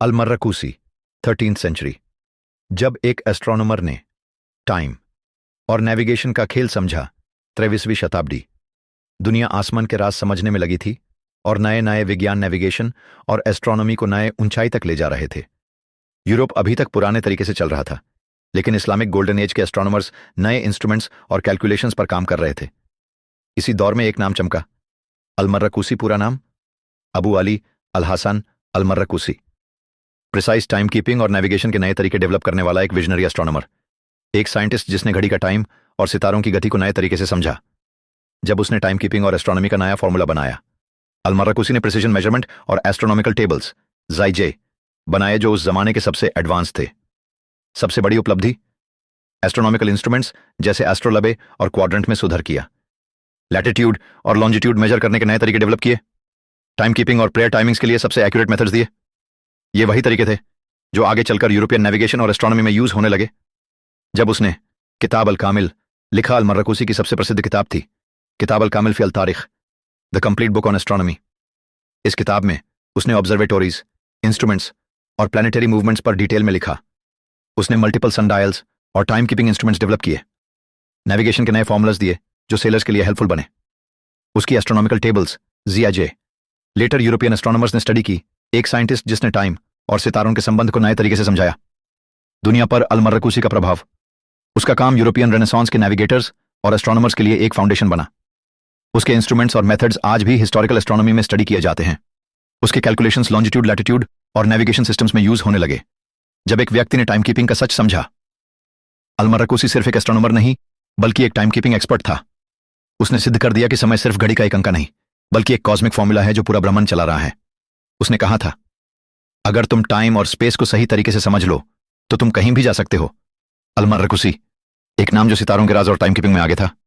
अल-मर्रकुसी 13th century. जब एक astronomer ने टाइम और नेविगेशन का खेल समझा, 23वीं शताब्दी, दुनिया आसमान के राज समझने में लगी थी और नए नए विज्ञान नेविगेशन और एस्ट्रोनॉमी को नए ऊंचाई तक ले जा रहे थे। यूरोप अभी तक पुराने तरीके से चल रहा था, लेकिन इस्लामिक गोल्डन एज के एस्ट्रोनॉमर्स नए इंस्ट्रूमेंट्स और कैलकुलेशंस पर काम कर रहे थे। इसी दौर में एक नाम चमका, अल-मर्रकुसी। पूरा नाम Abu Ali Al-Hasan Al-Marrakushi. Precise time keeping और नेविगेशन के नए तरीके डेवलप करने वाला एक विजनरी एस्ट्रोनॉमर, एक साइंटिस्ट जिसने घड़ी का टाइम और सितारों की गति को नए तरीके से समझा। जब उसने टाइम कीपिंग और एस्ट्रोनॉमी का नया फॉर्मूला बनाया, अल-मर्रकुसी ने प्रिसिजन मेजरमेंट और एस्ट्रोनॉमिकल टेबल्स ज़ाइजे बनाए जो उस जमाने के सबसे एडवांस थे। सबसे बड़ी उपलब्धि, एस्ट्रोनॉमिकल इंस्ट्रूमेंट्स जैसे एस्ट्रोलबे और क्वाड्रेंट में सुधार किया। लैटिट्यूड और लॉन्जिट्यूड मेजर करने के नए तरीके डेवलप किए। टाइम कीपिंग और प्रेयर टाइमिंग्स के लिए सबसे एक्यूरेट मेथड्स दिए। ये वही तरीके थे जो आगे चलकर यूरोपियन नेविगेशन और एस्ट्रोनॉमी में यूज होने लगे। जब उसने किताब अल कामिल लिखा, अल-मर्रकुसी की सबसे प्रसिद्ध किताब थी किताब अल कामिल फी अल तारिख, the complete book on astronomy. इस किताब में उसने ऑब्जर्वेटोरीज, इंस्ट्रूमेंट्स और प्लैनेटरी मूवमेंट्स पर डिटेल में लिखा। उसने मल्टीपल सनडायल्स और टाइम कीपिंग इंस्ट्रूमेंट्स डेवलप किए, नेविगेशन के नए फॉर्मूलाज दिए जो सेलर्स के लिए हेल्पफुल बने। उसकी एस्ट्रोनॉमिकल टेबल्स ज़ियाजे लेटर यूरोपियन एस्ट्रोनॉमर्स ने स्टडी की, एक साइंटिस्ट जिसने टाइम और सितारों के संबंध को नए तरीके से समझाया। दुनिया पर अल-मर्रकुसी का प्रभाव, उसका काम यूरोपियन रेनेसांस के नेविगेटर्स और एस्ट्रोनॉमर्स के लिए एक फाउंडेशन बना। उसके इंस्ट्रूमेंट्स और मेथड्स आज भी हिस्टोरिकल एस्ट्रोनॉमी में स्टडी किए जाते हैं। उसके कैलकुलेशंस लॉन्जिट्यूड, लैटिट्यूड और नेविगेशन सिस्टम्स में यूज होने लगे। जब एक व्यक्ति ने टाइम कीपिंग का सच समझा, अल-मर्रकुसी सिर्फ एक एस्ट्रोनॉमर नहीं बल्कि एक टाइम कीपिंग एक्सपर्ट था। उसने सिद्ध कर दिया कि समय सिर्फ घड़ी का एक अंक नहीं बल्कि एक कॉस्मिक फॉर्मूला है जो पूरा ब्रह्मांड चला रहा है। उसने कहा था, अगर तुम टाइम और स्पेस को सही तरीके से समझ लो तो तुम कहीं भी जा सकते हो। अल-मर्रकुसी, एक नाम जो सितारों के राज और टाइम कीपिंग में आगे था।